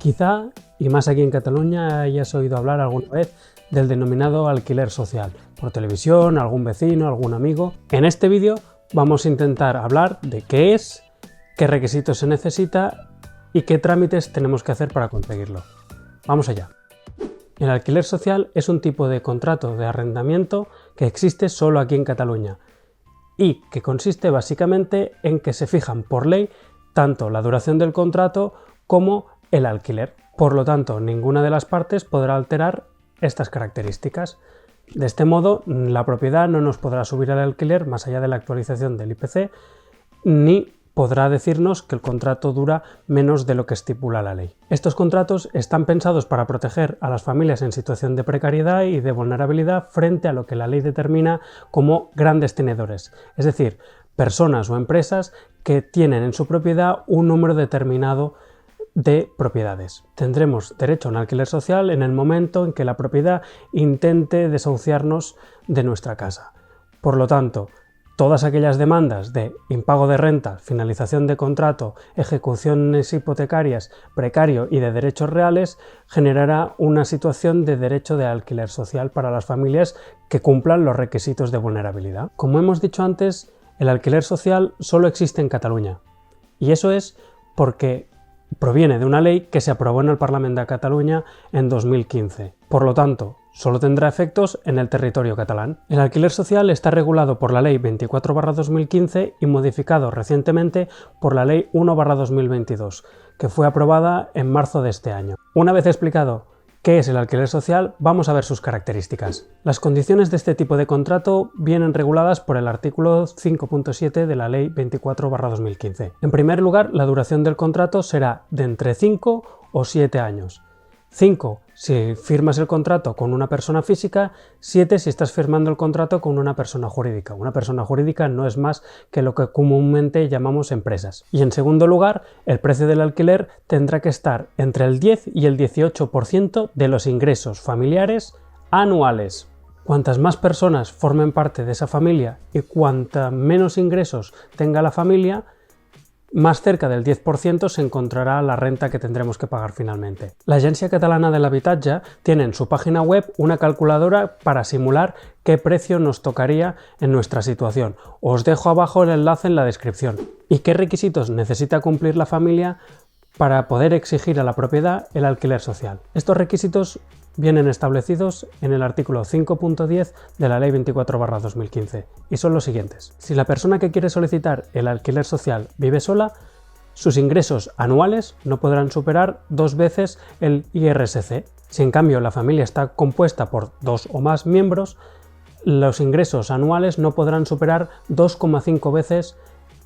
Quizá, y más aquí en Cataluña, hayas oído hablar alguna vez del denominado alquiler social, por televisión, algún vecino, algún amigo. En este vídeo vamos a intentar hablar de qué es, qué requisitos se necesita y qué trámites tenemos que hacer para conseguirlo. Vamos allá. El alquiler social es un tipo de contrato de arrendamiento que existe solo aquí en Cataluña y que consiste básicamente en que se fijan por ley tanto la duración del contrato como el alquiler. Por lo tanto, ninguna de las partes podrá alterar estas características. De este modo, la propiedad no nos podrá subir el alquiler más allá de la actualización del IPC, ni podrá decirnos que el contrato dura menos de lo que estipula la ley. Estos contratos están pensados para proteger a las familias en situación de precariedad y de vulnerabilidad frente a lo que la ley determina como grandes tenedores, es decir, personas o empresas que tienen en su propiedad un número determinado de propiedades. Tendremos derecho a un alquiler social en el momento en que la propiedad intente desahuciarnos de nuestra casa. Por lo tanto, todas aquellas demandas de impago de rentas, finalización de contrato, ejecuciones hipotecarias, precario y de derechos reales generará una situación de derecho de alquiler social para las familias que cumplan los requisitos de vulnerabilidad. Como hemos dicho antes, el alquiler social solo existe en Cataluña y eso es porque proviene de una ley que se aprobó en el Parlament de Cataluña en 2015. Por lo tanto, solo tendrá efectos en el territorio catalán. El alquiler social está regulado por la Ley 24/2015 y modificado recientemente por la Ley 1/2022, que fue aprobada en marzo de este año. Una vez explicado ¿qué es el alquiler social? Vamos a ver sus características. Las condiciones de este tipo de contrato vienen reguladas por el artículo 5.7 de la Ley 24/2015. En primer lugar, la duración del contrato será de entre 5 o 7 años. 5 si firmas el contrato con una persona física, 7 si estás firmando el contrato con una persona jurídica. Una persona jurídica no es más que lo que comúnmente llamamos empresas. Y en segundo lugar, el precio del alquiler tendrá que estar entre el 10 y el 18% de los ingresos familiares anuales. Cuantas más personas formen parte de esa familia y cuanta menos ingresos tenga la familia, más cerca del 10% se encontrará la renta que tendremos que pagar finalmente. La Agència Catalana de l'Habitatge tiene en su página web una calculadora para simular qué precio nos tocaría en nuestra situación. Os dejo abajo el enlace en la descripción. ¿Y qué requisitos necesita cumplir la familia para poder exigir a la propiedad el alquiler social? Estos requisitos vienen establecidos en el artículo 5.10 de la Ley 24/2015 y son los siguientes. Si la persona que quiere solicitar el alquiler social vive sola, sus ingresos anuales no podrán superar 2 veces el IRSC. Si en cambio la familia está compuesta por 2 o más miembros, los ingresos anuales no podrán superar 2,5 veces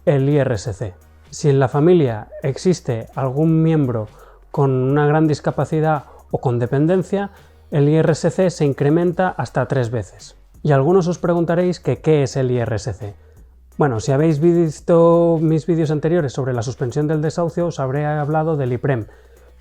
el IRSC. Si en la familia existe algún miembro con una gran discapacidad o con dependencia, el IRSC se incrementa hasta 3 veces. Y algunos os preguntaréis que ¿qué es el IRSC? Bueno, si habéis visto mis vídeos anteriores sobre la suspensión del desahucio, os habré hablado del IPREM.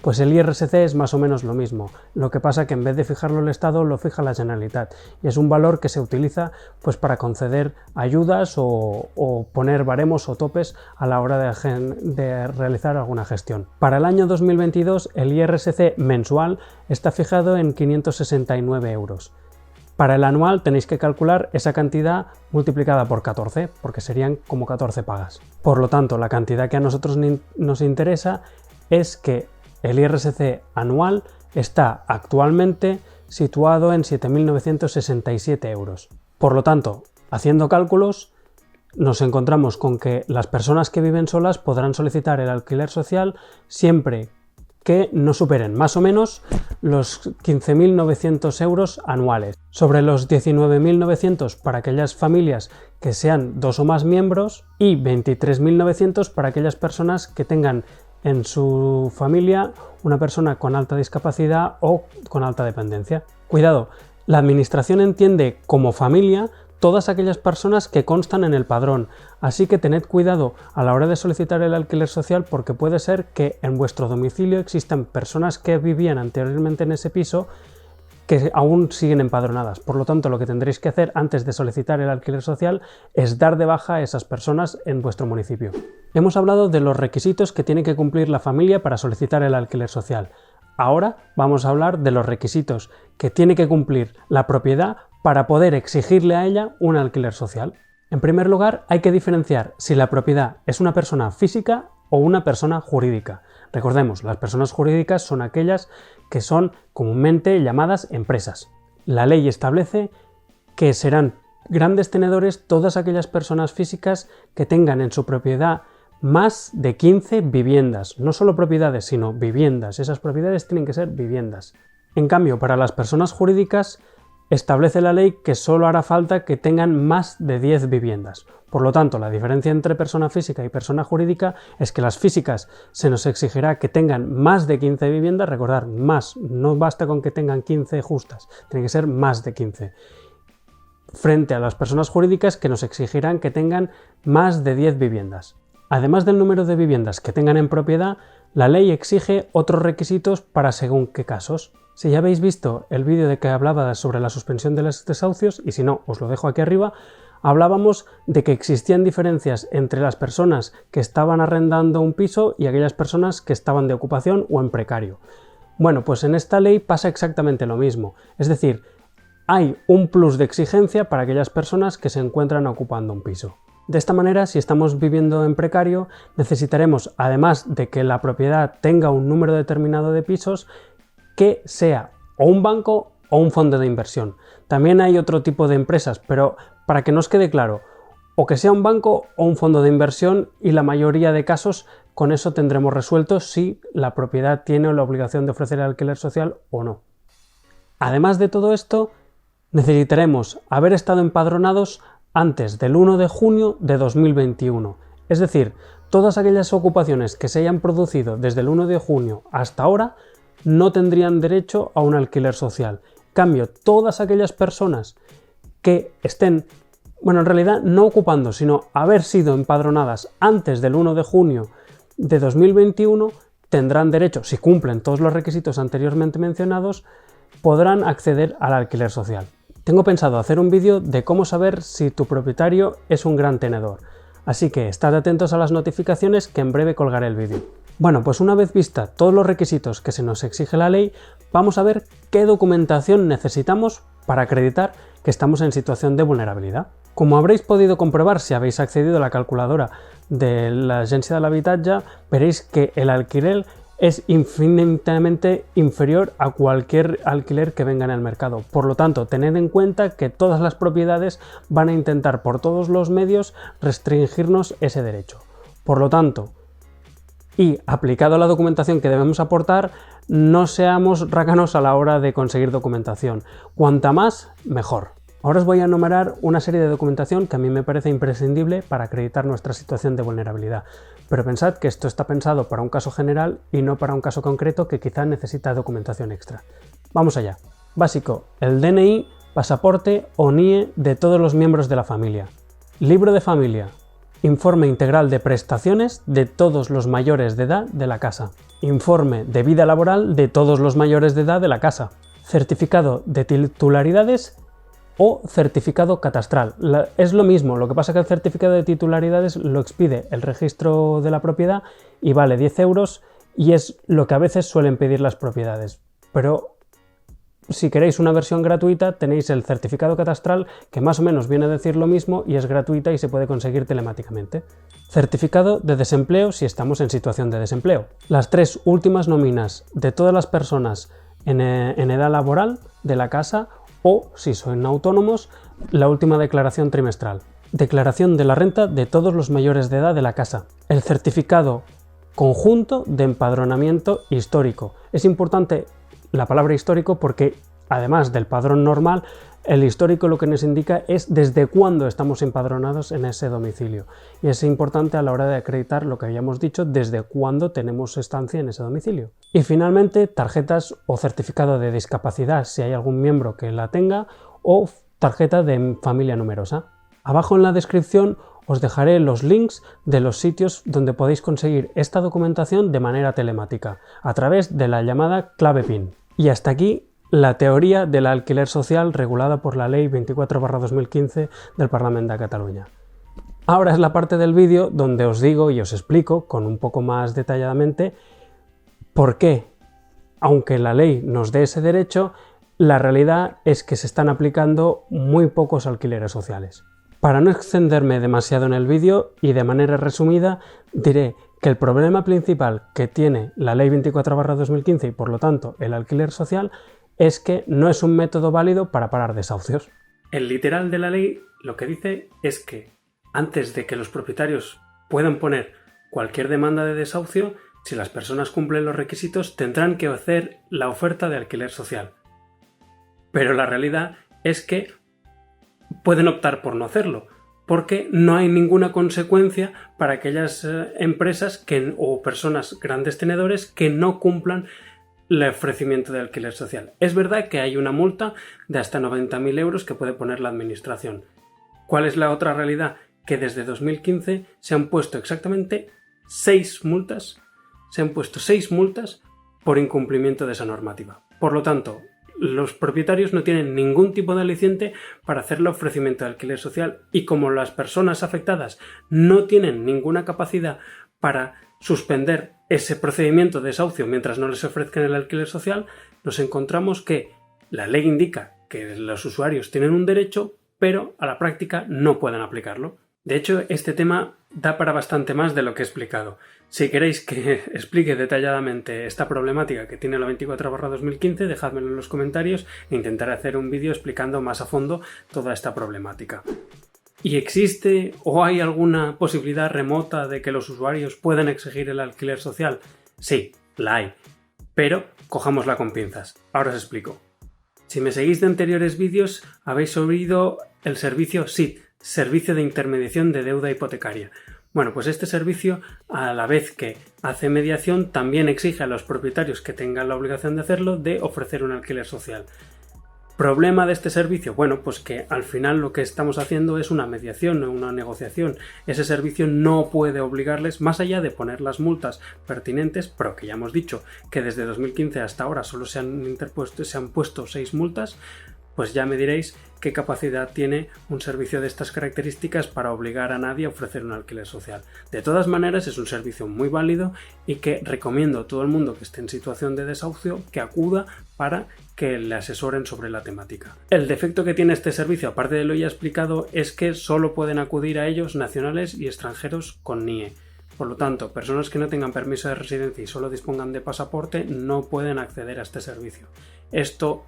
Pues el IRSC es más o menos lo mismo, lo que pasa que en vez de fijarlo el Estado lo fija la Generalitat y es un valor que se utiliza pues para conceder ayudas o poner baremos o topes a la hora de realizar alguna gestión. Para el año 2022 el IRSC mensual está fijado en 569 euros. Para el anual tenéis que calcular esa cantidad multiplicada por 14, porque serían como 14 pagas. Por lo tanto, la cantidad que a nosotros nos interesa es que el IRSC anual está actualmente situado en 7.967 euros. Por lo tanto, haciendo cálculos, nos encontramos con que las personas que viven solas podrán solicitar el alquiler social siempre que no superen más o menos los 15.900 euros anuales. Sobre los 19.900 para aquellas familias que sean 2 o más miembros y 23.900 para aquellas personas que tengan en su familia una persona con alta discapacidad o con alta dependencia. Cuidado, la administración entiende como familia todas aquellas personas que constan en el padrón, así que tened cuidado a la hora de solicitar el alquiler social porque puede ser que en vuestro domicilio existan personas que vivían anteriormente en ese piso que aún siguen empadronadas. Por lo tanto, lo que tendréis que hacer antes de solicitar el alquiler social es dar de baja a esas personas en vuestro municipio. Hemos hablado de los requisitos que tiene que cumplir la familia para solicitar el alquiler social. Ahora vamos a hablar de los requisitos que tiene que cumplir la propiedad para poder exigirle a ella un alquiler social. En primer lugar, hay que diferenciar si la propiedad es una persona física o una persona jurídica. Recordemos, las personas jurídicas son aquellas que son comúnmente llamadas empresas. La ley establece que serán grandes tenedores todas aquellas personas físicas que tengan en su propiedad más de 15 viviendas. No solo propiedades, sino viviendas. Esas propiedades tienen que ser viviendas. En cambio, para las personas jurídicas, establece la ley que solo hará falta que tengan más de 10 viviendas. Por lo tanto, la diferencia entre persona física y persona jurídica es que las físicas se nos exigirá que tengan más de 15 viviendas. Recordar, más, no basta con que tengan 15 justas, tiene que ser más de 15. Frente a las personas jurídicas que nos exigirán que tengan más de 10 viviendas. Además del número de viviendas que tengan en propiedad, la ley exige otros requisitos para según qué casos. Si ya habéis visto el vídeo de que hablaba sobre la suspensión de los desahucios, y si no, os lo dejo aquí arriba, hablábamos de que existían diferencias entre las personas que estaban arrendando un piso y aquellas personas que estaban de ocupación o en precario. Bueno, pues en esta ley pasa exactamente lo mismo. Es decir, hay un plus de exigencia para aquellas personas que se encuentran ocupando un piso. De esta manera, si estamos viviendo en precario, necesitaremos, además de que la propiedad tenga un número determinado de pisos, que sea o un banco o un fondo de inversión. También hay otro tipo de empresas, pero para que nos quede claro, o que sea un banco o un fondo de inversión, y la mayoría de casos con eso tendremos resuelto si la propiedad tiene la obligación de ofrecer el alquiler social o no. Además de todo esto, necesitaremos haber estado empadronados antes del 1 de junio de 2021. Es decir, todas aquellas ocupaciones que se hayan producido desde el 1 de junio hasta ahora no tendrían derecho a un alquiler social. En cambio, todas aquellas personas que estén, en realidad no ocupando, sino haber sido empadronadas antes del 1 de junio de 2021, tendrán derecho, si cumplen todos los requisitos anteriormente mencionados, podrán acceder al alquiler social. Tengo pensado hacer un vídeo de cómo saber si tu propietario es un gran tenedor, así que estad atentos a las notificaciones que en breve colgaré el vídeo. Bueno, pues una vez vista todos los requisitos que se nos exige la ley, vamos a ver qué documentación necesitamos para acreditar que estamos en situación de vulnerabilidad. Como habréis podido comprobar si habéis accedido a la calculadora de l'Agència de l'Habitatge, veréis que el alquiler es infinitamente inferior a cualquier alquiler que venga en el mercado. Por lo tanto, tened en cuenta que todas las propiedades van a intentar por todos los medios restringirnos ese derecho. Por lo tanto, y aplicado a la documentación que debemos aportar, no seamos rácanos a la hora de conseguir documentación. Cuanta más, mejor. Ahora os voy a enumerar una serie de documentación que a mí me parece imprescindible para acreditar nuestra situación de vulnerabilidad. Pero pensad que esto está pensado para un caso general y no para un caso concreto que quizá necesita documentación extra. Vamos allá. Básico, el DNI, pasaporte o NIE de todos los miembros de la familia. Libro de familia. Informe integral de prestaciones de todos los mayores de edad de la casa. Informe de vida laboral de todos los mayores de edad de la casa. Certificado de titularidades o certificado catastral. Es lo mismo, lo que pasa que el certificado de titularidades lo expide el registro de la propiedad y vale 10 euros y es lo que a veces suelen pedir las propiedades. Pero si queréis una versión gratuita, tenéis el certificado catastral, que más o menos viene a decir lo mismo y es gratuita y se puede conseguir telemáticamente. Certificado de desempleo si estamos en situación de desempleo. Las 3 últimas nóminas de todas las personas en edad laboral de la casa o, si son autónomos, la última declaración trimestral. Declaración de la renta de todos los mayores de edad de la casa. El certificado conjunto de empadronamiento histórico. Es importante la palabra histórico porque, además del padrón normal, el histórico lo que nos indica es desde cuándo estamos empadronados en ese domicilio. Y es importante a la hora de acreditar lo que habíamos dicho, desde cuándo tenemos estancia en ese domicilio. Y finalmente, tarjetas o certificado de discapacidad, si hay algún miembro que la tenga, o tarjeta de familia numerosa. Abajo en la descripción os dejaré los links de los sitios donde podéis conseguir esta documentación de manera telemática, a través de la llamada clave PIN. Y hasta aquí la teoría del alquiler social regulada por la Ley 24/2015 del Parlament de Cataluña. Ahora es la parte del vídeo donde os digo y os explico con un poco más detalladamente por qué aunque la ley nos dé ese derecho, la realidad es que se están aplicando muy pocos alquileres sociales. Para no extenderme demasiado en el vídeo y de manera resumida, diré que el problema principal que tiene la Ley 24/2015 y por lo tanto el alquiler social es que no es un método válido para parar desahucios. El literal de la ley lo que dice es que antes de que los propietarios puedan poner cualquier demanda de desahucio, si las personas cumplen los requisitos, tendrán que hacer la oferta de alquiler social. Pero la realidad es que pueden optar por no hacerlo, porque no hay ninguna consecuencia para aquellas empresas o personas grandes tenedores que no cumplan el ofrecimiento de alquiler social. Es verdad que hay una multa de hasta 90.000 euros que puede poner la administración. ¿Cuál es la otra realidad? Que desde 2015 se han puesto exactamente 6 multas. Se han puesto 6 multas por incumplimiento de esa normativa. Por lo tanto, los propietarios no tienen ningún tipo de aliciente para hacer el ofrecimiento de alquiler social, y como las personas afectadas no tienen ninguna capacidad para suspender ese procedimiento de desahucio mientras no les ofrezcan el alquiler social, nos encontramos que la ley indica que los usuarios tienen un derecho, pero a la práctica no pueden aplicarlo. De hecho, este tema da para bastante más de lo que he explicado. Si queréis que explique detalladamente esta problemática que tiene la 24/2015, dejádmelo en los comentarios e intentaré hacer un vídeo explicando más a fondo toda esta problemática. ¿Y existe o hay alguna posibilidad remota de que los usuarios puedan exigir el alquiler social? Sí, la hay. Pero cojámosla con pinzas. Ahora os explico. Si me seguís de anteriores vídeos, habéis oído el servicio SIT, Servicio de Intermediación de Deuda Hipotecaria. Bueno, pues este servicio, a la vez que hace mediación, también exige a los propietarios que tengan la obligación de hacerlo de ofrecer un alquiler social. ¿Problema de este servicio? Bueno, pues que al final lo que estamos haciendo es una mediación, no una negociación. Ese servicio no puede obligarles, más allá de poner las multas pertinentes, pero que ya hemos dicho que desde 2015 hasta ahora solo se han puesto 6 multas, pues ya me diréis qué capacidad tiene un servicio de estas características para obligar a nadie a ofrecer un alquiler social. De todas maneras, es un servicio muy válido y que recomiendo a todo el mundo que esté en situación de desahucio que acuda para que le asesoren sobre la temática. El defecto que tiene este servicio, aparte de lo ya explicado, es que solo pueden acudir a ellos nacionales y extranjeros con NIE. Por lo tanto, personas que no tengan permiso de residencia y solo dispongan de pasaporte no pueden acceder a este servicio. Esto,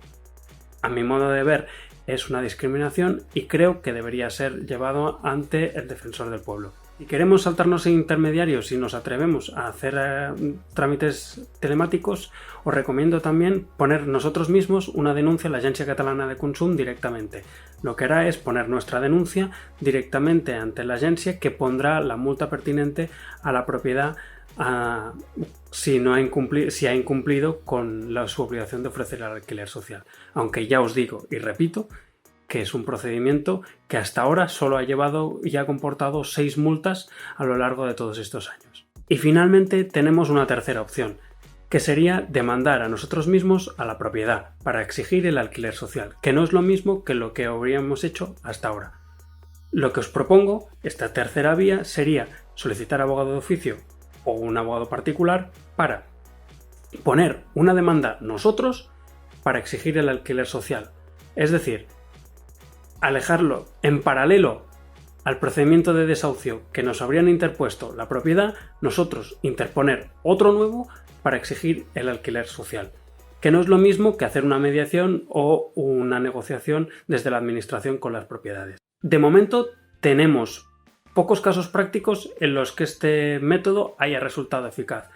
a mi modo de ver, es una discriminación y creo que debería ser llevado ante el defensor del pueblo. Si queremos saltarnos en intermediarios y nos atrevemos a hacer trámites telemáticos, os recomiendo también poner nosotros mismos una denuncia a la Agencia Catalana de Consum directamente. Lo que hará es poner nuestra denuncia directamente ante la agencia, que pondrá la multa pertinente a la propiedad si ha incumplido con su obligación de ofrecer el alquiler social. Aunque ya os digo y repito que es un procedimiento que hasta ahora solo ha llevado y ha comportado 6 multas a lo largo de todos estos años. Y finalmente tenemos una tercera opción, que sería demandar a nosotros mismos a la propiedad para exigir el alquiler social, que no es lo mismo que lo que habríamos hecho hasta ahora. Lo que os propongo, esta tercera vía, sería solicitar abogado de oficio o un abogado particular para poner una demanda nosotros para exigir el alquiler social. Es decir, alejarlo en paralelo al procedimiento de desahucio que nos habrían interpuesto la propiedad, nosotros interponer otro nuevo para exigir el alquiler social, que no es lo mismo que hacer una mediación o una negociación desde la administración con las propiedades. De momento tenemos pocos casos prácticos en los que este método haya resultado eficaz.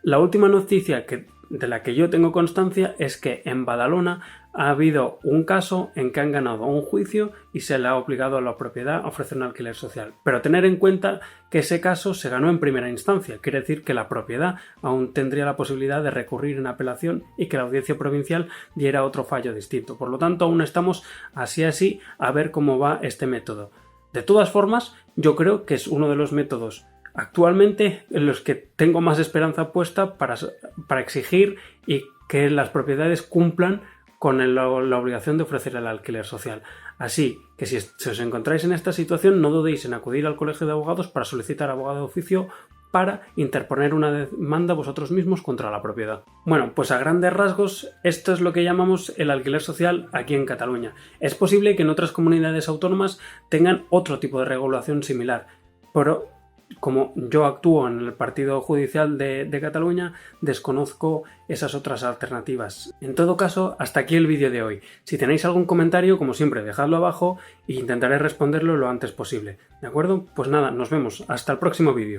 La última noticia de la que yo tengo constancia es que en Badalona ha habido un caso en que han ganado un juicio y se le ha obligado a la propiedad a ofrecer un alquiler social. Pero tener en cuenta que ese caso se ganó en primera instancia, quiere decir que la propiedad aún tendría la posibilidad de recurrir en apelación y que la audiencia provincial diera otro fallo distinto. Por lo tanto, aún estamos así a ver cómo va este método. De todas formas, yo creo que es uno de los métodos actualmente en los que tengo más esperanza puesta para exigir y que las propiedades cumplan con la obligación de ofrecer el alquiler social. Así que si os encontráis en esta situación, no dudéis en acudir al Colegio de Abogados para solicitar abogado de oficio para interponer una demanda vosotros mismos contra la propiedad. Bueno, pues a grandes rasgos esto es lo que llamamos el alquiler social aquí en Cataluña. Es posible que en otras comunidades autónomas tengan otro tipo de regulación similar, pero como yo actúo en el partido judicial de Cataluña, desconozco esas otras alternativas. En todo caso, hasta aquí el vídeo de hoy. Si tenéis algún comentario, como siempre, dejadlo abajo e intentaré responderlo lo antes posible. ¿De acuerdo? Pues nada, nos vemos. Hasta el próximo vídeo.